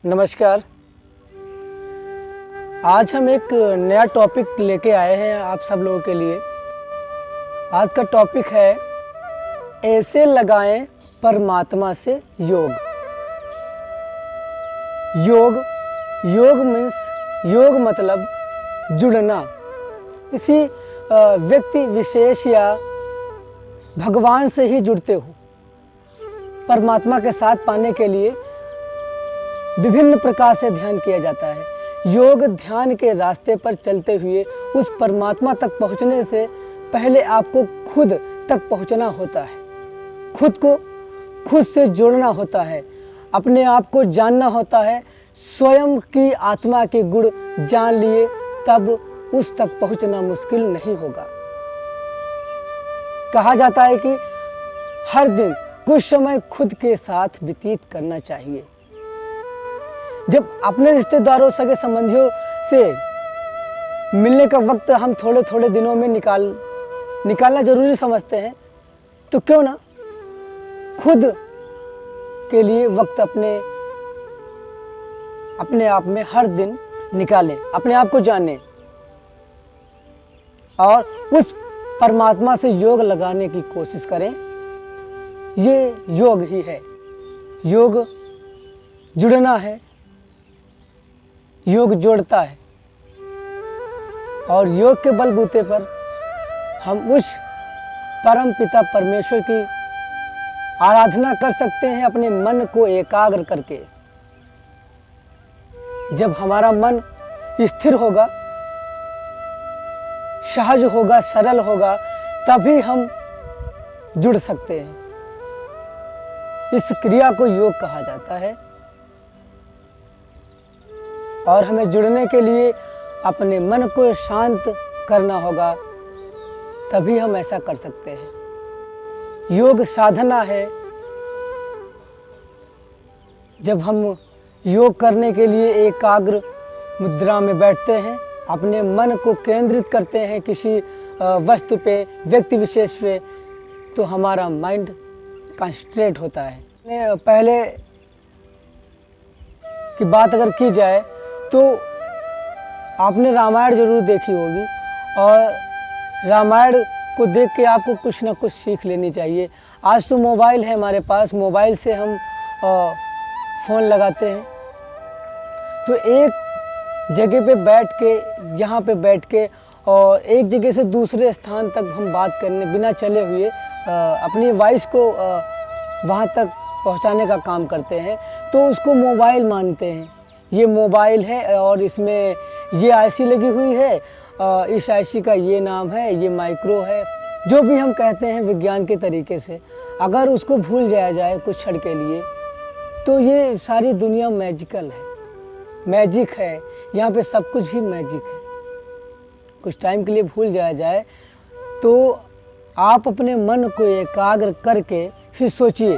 नमस्कार। आज हम एक नया टॉपिक लेके आए हैं आप सब लोगों के लिए। आज का टॉपिक है ऐसे लगाएं परमात्मा से योग। योग योग मीन्स योग मतलब जुड़ना, किसी व्यक्ति विशेष या भगवान से ही जुड़ते हो। परमात्मा के साथ पाने के लिए विभिन्न प्रकार से ध्यान किया जाता है। योग ध्यान के रास्ते पर चलते हुए उस परमात्मा तक पहुंचने से पहले आपको खुद तक पहुंचना होता है। खुद से जोड़ना होता है, अपने आप को जानना होता है। स्वयं की आत्मा के गुण जान लिए तब उस तक पहुंचना मुश्किल नहीं होगा। कहा जाता है कि हर दिन कुछ समय खुद के साथ व्यतीत करना चाहिए। जब अपने रिश्तेदारों सगे संबंधियों से मिलने का वक्त हम थोड़े थोड़े दिनों में निकालना जरूरी समझते हैं, तो क्यों ना खुद के लिए वक्त अपने आप में हर दिन निकालें, अपने आप को जानें और उस परमात्मा से योग लगाने की कोशिश करें। ये योग ही है। योग जुड़ना है, योग जोड़ता है और योग के बलबूते पर हम उस परम पिता परमेश्वर की आराधना कर सकते हैं अपने मन को एकाग्र करके। जब हमारा मन स्थिर होगा, सहज होगा, सरल होगा, तभी हम जुड़ सकते हैं। इस क्रिया को योग कहा जाता है और हमें जुड़ने के लिए अपने मन को शांत करना होगा, तभी हम ऐसा कर सकते हैं। योग साधना है। जब हम योग करने के लिए एकाग्र मुद्रा में बैठते हैं, अपने मन को केंद्रित करते हैं किसी वस्तु पे, व्यक्ति विशेष पे, तो हमारा माइंड कंसंट्रेट होता है। पहले की बात अगर की जाए तो आपने रामायण जरूर देखी होगी और रामायण को देख के आपको कुछ ना कुछ सीख लेनी चाहिए। आज तो मोबाइल है हमारे पास, मोबाइल से हम फ़ोन लगाते हैं, तो एक जगह पे बैठ के, यहाँ पे बैठ के और एक जगह से दूसरे स्थान तक हम बात करने बिना चले हुए अपनी वॉइस को वहाँ तक पहुँचाने का काम करते हैं, तो उसको मोबाइल मानते हैं। ये मोबाइल है और इसमें ये आईसी लगी हुई है, इस आईसी का ये नाम है, ये माइक्रो है, जो भी हम कहते हैं विज्ञान के तरीके से। अगर उसको भूल जाया जाए कुछ क्षण के लिए, तो ये सारी दुनिया मैजिकल है, मैजिक है। यहाँ पे सब कुछ भी मैजिक है। कुछ टाइम के लिए भूल जाया जाए तो आप अपने मन को एकाग्र करके फिर सोचिए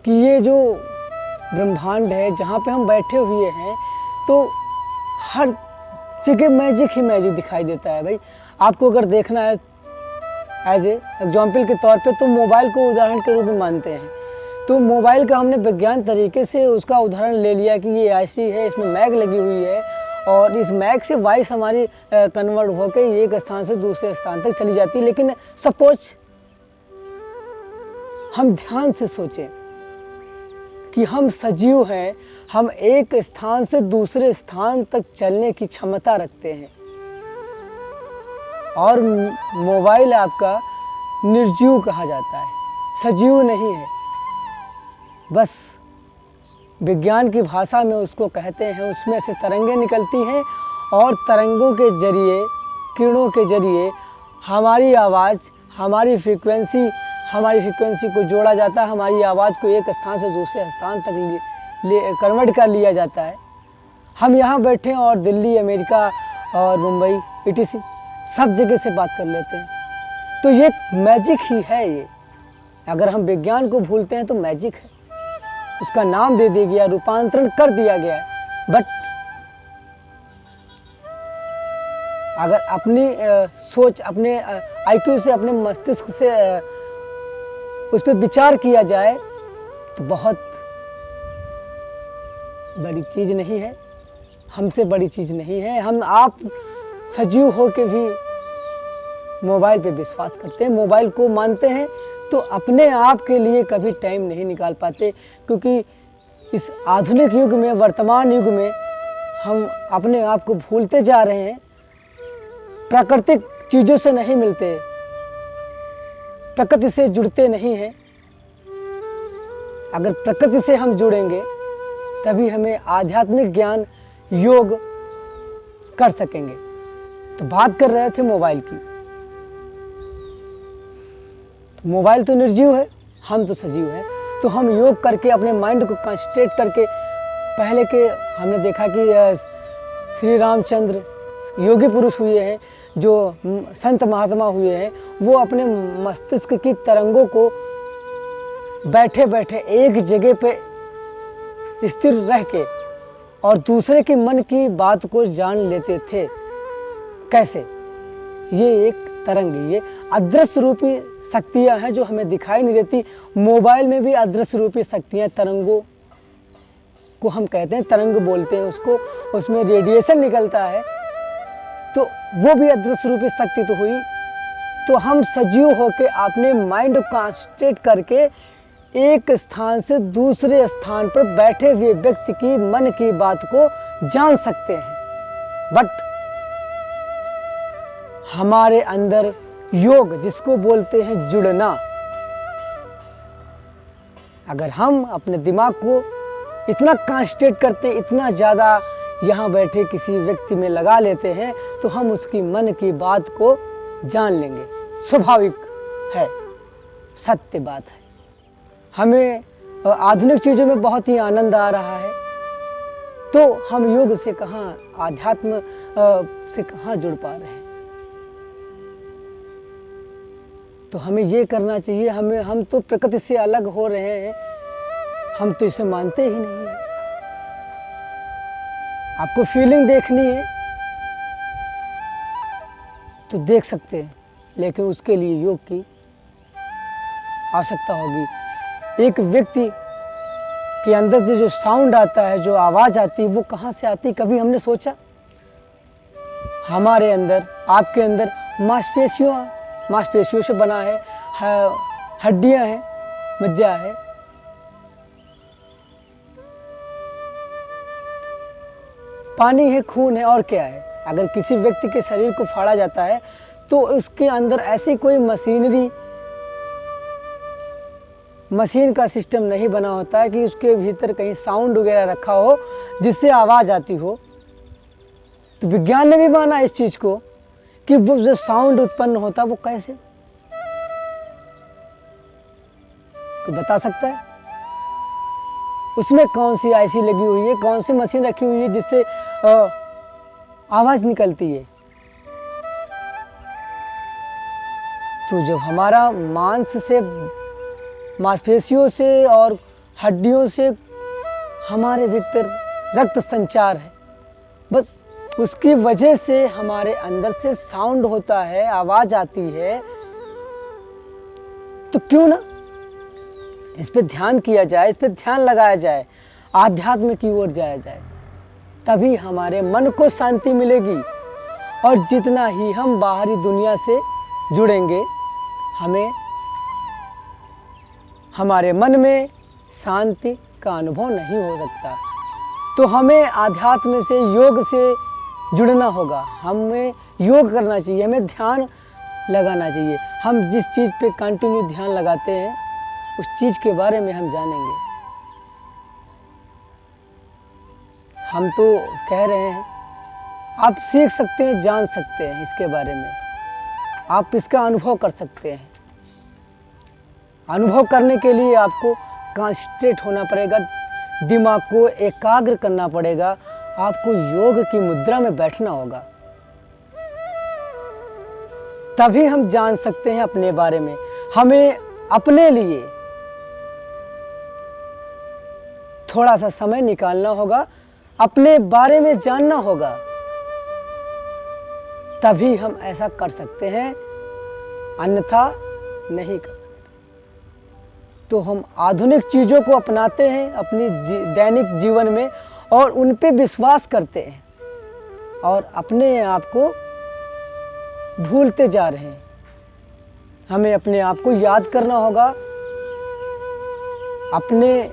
कि ये जो ब्रह्मांड है जहाँ पे हम बैठे हुए हैं, तो हर जगह मैजिक ही मैजिक दिखाई देता है। भाई आपको अगर देखना है एज एग्जाम्पल के तौर पे, तो मोबाइल को उदाहरण के रूप में मानते हैं। तो मोबाइल का हमने विज्ञान तरीके से उसका उदाहरण ले लिया कि ये ऐसी है, इसमें मैग लगी हुई है और इस मैग से वॉइस हमारी कन्वर्ट होकर एक स्थान से दूसरे स्थान तक चली जाती है। लेकिन सपोज हम ध्यान से सोचें कि हम सजीव हैं, हम एक स्थान से दूसरे स्थान तक चलने की क्षमता रखते हैं और मोबाइल आपका निर्जीव कहा जाता है, सजीव नहीं है। बस विज्ञान की भाषा में उसको कहते हैं, उसमें से तरंगें निकलती हैं और तरंगों के जरिए, किरणों के जरिए हमारी आवाज़, हमारी फ्रीक्वेंसी को जोड़ा जाता है। हमारी आवाज़ को एक स्थान से दूसरे स्थान तक कन्वर्ट कर लिया जाता है। हम यहाँ बैठे हैं और दिल्ली, अमेरिका और मुंबई ETC सब जगह से बात कर लेते हैं, तो ये मैजिक ही है। ये अगर हम विज्ञान को भूलते हैं तो मैजिक है, उसका नाम दे दिया गया, रूपांतरण कर दिया गया है। बट अगर अपनी सोच, अपने IQ से, अपने मस्तिष्क से उस पर विचार किया जाए तो बहुत बड़ी चीज़ नहीं है, हमसे बड़ी चीज़ नहीं है। हम आप सजीव हो के भी मोबाइल पे विश्वास करते हैं, मोबाइल को मानते हैं, तो अपने आप के लिए कभी टाइम नहीं निकाल पाते। क्योंकि इस आधुनिक युग में, वर्तमान युग में हम अपने आप को भूलते जा रहे हैं, प्राकृतिक चीज़ों से नहीं मिलते, प्रकृति से जुड़ते नहीं हैं। अगर प्रकृति से हम जुड़ेंगे तभी हमें आध्यात्मिक ज्ञान, योग कर सकेंगे। तो बात कर रहे थे मोबाइल की। तो मोबाइल तो निर्जीव है, हम तो सजीव हैं। तो हम योग करके अपने माइंड को कंसंट्रेट करके, पहले के हमने देखा कि श्री रामचंद्र योगी पुरुष हुए हैं, जो संत महात्मा हुए हैं, वो अपने मस्तिष्क की तरंगों को बैठे बैठे एक जगह पे स्थिर रह के और दूसरे के मन की बात को जान लेते थे। कैसे? ये एक तरंग, ये अदृश्य रूपी शक्तियाँ हैं जो हमें दिखाई नहीं देती। मोबाइल में भी अदृश्य रूपी शक्तियाँ, तरंगों को हम कहते हैं, तरंग बोलते हैं उसको, उसमें रेडिएशन निकलता है, तो वो भी अदृश्य रूपी शक्ति तो हुई। तो हम सजीव होकर अपने माइंड को कंसंट्रेट करके एक स्थान से दूसरे स्थान पर बैठे हुए व्यक्ति की मन की बात को जान सकते हैं। बट हमारे अंदर योग, जिसको बोलते हैं जुड़ना, अगर हम अपने दिमाग को इतना कंसंट्रेट करते, इतना ज़्यादा यहाँ बैठे किसी व्यक्ति में लगा लेते हैं, तो हम उसकी मन की बात को जान लेंगे। स्वाभाविक है, सत्य बात है। हमें आधुनिक चीज़ों में बहुत ही आनंद आ रहा है, तो हम योग से कहाँ, आध्यात्म से कहाँ जुड़ पा रहे हैं। तो हमें ये करना चाहिए। हम तो प्रकृति से अलग हो रहे हैं, हम तो इसे मानते ही नहीं है। आपको फीलिंग देखनी है तो देख सकते हैं, लेकिन उसके लिए योग की आवश्यकता होगी। एक व्यक्ति के अंदर से जो साउंड आता है, जो आवाज़ आती है, वो कहाँ से आती है? कभी हमने सोचा? हमारे अंदर, आपके अंदर मांसपेशियों से बना है, हड्डियां हैं, मज्जा है। पानी है, खून है, और क्या है? अगर किसी व्यक्ति के शरीर को फाड़ा जाता है तो उसके अंदर ऐसी कोई मशीन का सिस्टम नहीं बना होता है कि उसके भीतर कहीं साउंड वगैरह रखा हो जिससे आवाज़ आती हो। तो विज्ञान ने भी माना इस चीज़ को कि वो जो साउंड उत्पन्न होता है वो कैसे, कोई बता सकता है? उसमें कौन सी आईसी लगी हुई है, कौन सी मशीन रखी हुई है जिससे आवाज़ निकलती है? तो जब हमारा मांसपेशियों से और हड्डियों से हमारे भीतर रक्त संचार है, बस उसकी वजह से हमारे अंदर से साउंड होता है, आवाज़ आती है। तो क्यों ना इस पे ध्यान किया जाए, इस पे ध्यान लगाया जाए, आध्यात्म की ओर जाया जाए, तभी हमारे मन को शांति मिलेगी। और जितना ही हम बाहरी दुनिया से जुड़ेंगे, हमें हमारे मन में शांति का अनुभव नहीं हो सकता। तो हमें आध्यात्म से, योग से जुड़ना होगा, हमें योग करना चाहिए, हमें ध्यान लगाना चाहिए। हम जिस चीज़ पे कंटिन्यू ध्यान लगाते हैं उस चीज़ के बारे में हम जानेंगे। हम तो कह रहे हैं, आप सीख सकते हैं, जान सकते हैं इसके बारे में, आप इसका अनुभव कर सकते हैं। अनुभव करने के लिए आपको कंसंट्रेट होना पड़ेगा, दिमाग को एकाग्र करना पड़ेगा, आपको योग की मुद्रा में बैठना होगा, तभी हम जान सकते हैं अपने बारे में। हमें अपने लिए थोड़ा सा समय निकालना होगा, अपने बारे में जानना होगा, तभी हम ऐसा कर सकते हैं, अन्यथा नहीं कर सकते। तो हम आधुनिक चीज़ों को अपनाते हैं अपनी दैनिक जीवन में, और उन पे विश्वास करते हैं और अपने आप को भूलते जा रहे हैं। हमें अपने आप को याद करना होगा, अपने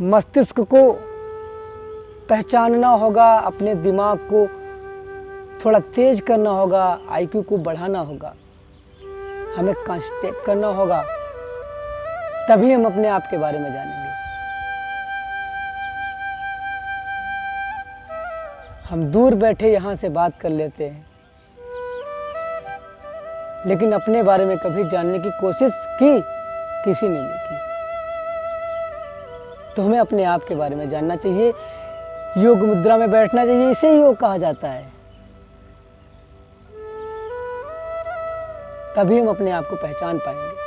मस्तिष्क को पहचानना होगा, अपने दिमाग को थोड़ा तेज करना होगा, आईक्यू को बढ़ाना होगा, हमें कंसंट्रेट करना होगा, तभी हम अपने आप के बारे में जानेंगे। हम दूर बैठे यहाँ से बात कर लेते हैं, लेकिन अपने बारे में कभी जानने की कोशिश की किसी ने नहीं की। तो हमें अपने आप के बारे में जानना चाहिए, योग मुद्रा में बैठना चाहिए, इसे योग कहा जाता है। तभी हम अपने आप को पहचान पाएंगे।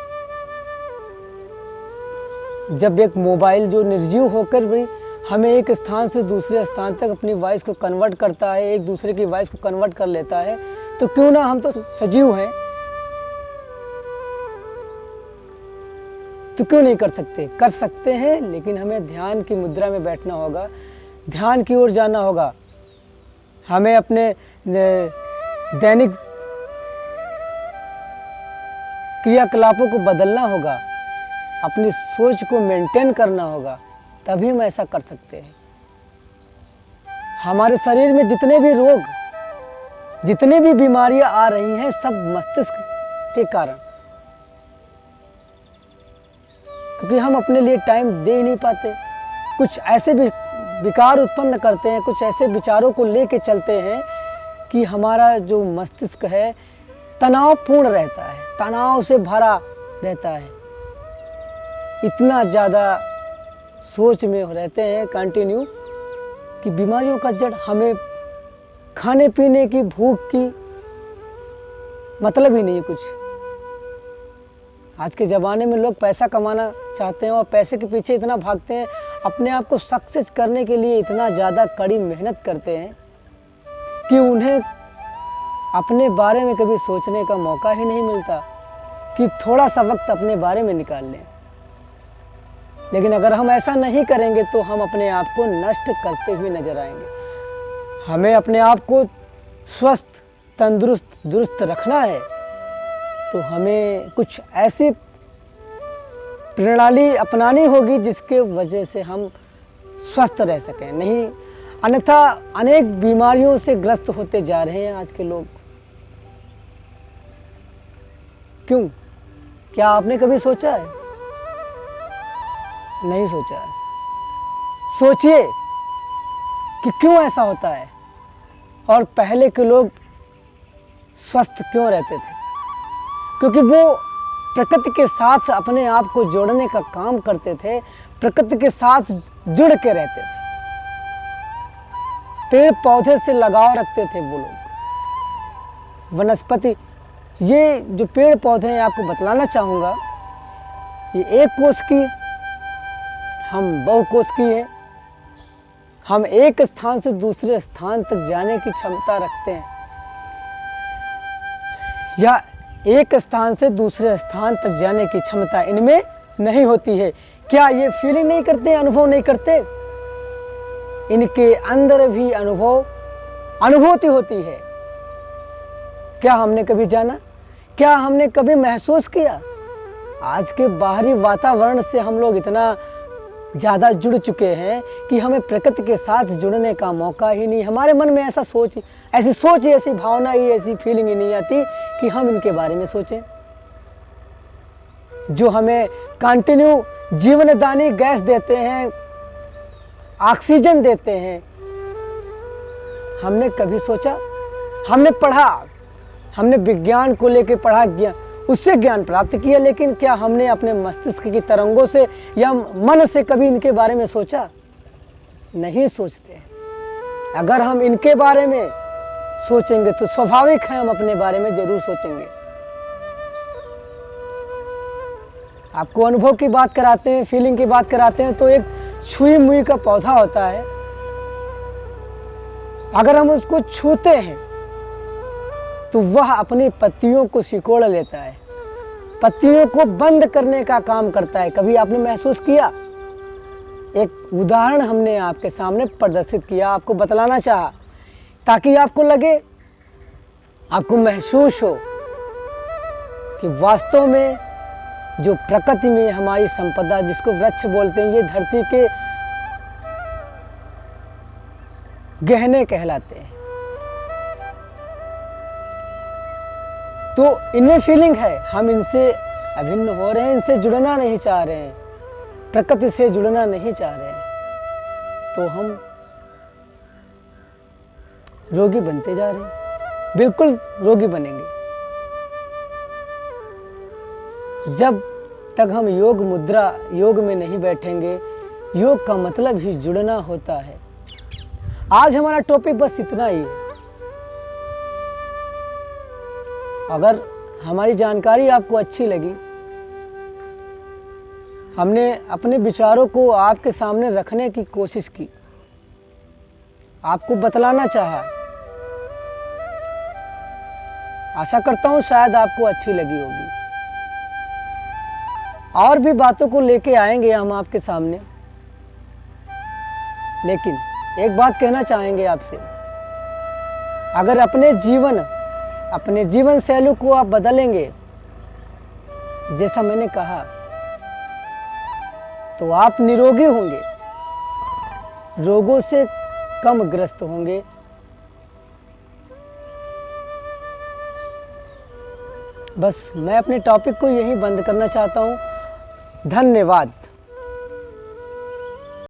जब एक मोबाइल जो निर्जीव होकर भी हमें एक स्थान से दूसरे स्थान तक अपनी वॉइस को कन्वर्ट करता है, एक दूसरे की वॉइस को कन्वर्ट कर लेता है, तो क्यों ना हम तो सजीव हैं, तो क्यों नहीं कर सकते? कर सकते हैं, लेकिन हमें ध्यान की मुद्रा में बैठना होगा, ध्यान की ओर जाना होगा। हमें अपने दैनिक क्रियाकलापों को बदलना होगा, अपनी सोच को मेंटेन करना होगा, तभी हम ऐसा कर सकते हैं। हमारे शरीर में जितने भी रोग, जितनी भी बीमारियां आ रही हैं, सब मस्तिष्क के कारण, क्योंकि हम अपने लिए टाइम दे ही नहीं पाते। कुछ ऐसे भी विकार उत्पन्न करते हैं, कुछ ऐसे विचारों को लेके चलते हैं कि हमारा जो मस्तिष्क है तनावपूर्ण रहता है, तनाव से भरा रहता है। इतना ज़्यादा सोच में रहते हैं कंटिन्यू कि बीमारियों का जड़, हमें खाने पीने की, भूख की मतलब ही नहीं कुछ। आज के ज़माने में लोग पैसा कमाना चाहते हैं और पैसे के पीछे इतना भागते हैं, अपने आप को सक्सेस करने के लिए इतना ज़्यादा कड़ी मेहनत करते हैं कि उन्हें अपने बारे में कभी सोचने का मौका ही नहीं मिलता कि थोड़ा सा वक्त अपने बारे में निकाल लें। लेकिन अगर हम ऐसा नहीं करेंगे तो हम अपने आप को नष्ट करते हुए नजर आएंगे। हमें अपने आप को स्वस्थ, तंदुरुस्त, दुरुस्त रखना है, तो हमें कुछ ऐसी प्रणाली अपनानी होगी जिसके वजह से हम स्वस्थ रह सकें। नहीं, अन्यथा अनेक बीमारियों से ग्रस्त होते जा रहे हैं आज के लोग। क्यों? क्या आपने कभी सोचा है? नहीं सोचा है। सोचिए कि क्यों ऐसा होता है और पहले के लोग स्वस्थ क्यों रहते थे? क्योंकि वो प्रकृति के साथ अपने आप को जोड़ने का काम करते थे, प्रकृति के साथ जुड़ के रहते थे, पेड़ पौधे से लगाव रखते थे वो लोग। वनस्पति, ये जो पेड़ पौधे हैं, आपको बतलाना चाहूँगा, ये एक कोष की, हम बहुकोष की हैं। हम एक स्थान से दूसरे स्थान तक जाने की क्षमता रखते हैं, या एक स्थान से दूसरे स्थान तक जाने की क्षमता इनमें नहीं होती है। क्या ये फीलिंग नहीं करते, अनुभव नहीं करते? इनके अंदर भी अनुभूति होती है। क्या हमने कभी जाना? क्या हमने कभी महसूस किया? आज के बाहरी वातावरण से हम लोग इतना ज़्यादा जुड़ चुके हैं कि हमें प्रकृति के साथ जुड़ने का मौका ही नहीं। हमारे मन में ऐसी सोच, ऐसी भावना ही, ऐसी फीलिंग ही नहीं आती कि हम इनके बारे में सोचें, जो हमें कंटिन्यू जीवनदायी गैस देते हैं, ऑक्सीजन देते हैं। हमने कभी सोचा? हमने पढ़ा, हमने विज्ञान को लेकर पढ़ा, ज्ञान, उससे ज्ञान प्राप्त किया, लेकिन क्या हमने अपने मस्तिष्क की तरंगों से या मन से कभी इनके बारे में सोचा? नहीं सोचते। अगर हम इनके बारे में सोचेंगे तो स्वाभाविक है हम अपने बारे में जरूर सोचेंगे। आपको अनुभव की बात कराते हैं, फीलिंग की बात कराते हैं, तो एक छुई मुई का पौधा होता है। अगर हम उसको छूते हैं तो वह अपनी पत्तियों को सिकोड़ लेता है, पत्तियों को बंद करने का काम करता है। कभी आपने महसूस किया? एक उदाहरण हमने आपके सामने प्रदर्शित किया, आपको बतलाना चाहा, ताकि आपको लगे, आपको महसूस हो कि वास्तव में जो प्रकृति में हमारी संपदा, जिसको वृक्ष बोलते हैं, ये धरती के गहने कहलाते हैं। तो इनमें फीलिंग है, हम इनसे अभिन्न हो रहे हैं, इनसे जुड़ना नहीं चाह रहे हैं, प्रकृति से जुड़ना नहीं चाह रहे हैं, तो हम रोगी बनते जा रहे हैं, बिल्कुल रोगी बनेंगे। जब तक हम योग मुद्रा, योग में नहीं बैठेंगे, योग का मतलब ही जुड़ना होता है। आज हमारा टॉपिक बस इतना ही है। अगर हमारी जानकारी आपको अच्छी लगी, हमने अपने विचारों को आपके सामने रखने की कोशिश की, आपको बतलाना चाहा, आशा करता हूं शायद आपको अच्छी लगी होगी। और भी बातों को लेके आएंगे हम आपके सामने, लेकिन एक बात कहना चाहेंगे आपसे, अगर अपने जीवन शैली को आप बदलेंगे, जैसा मैंने कहा, तो आप निरोगी होंगे, रोगों से कम ग्रस्त होंगे। बस मैं अपने टॉपिक को यहीं बंद करना चाहता हूं। धन्यवाद।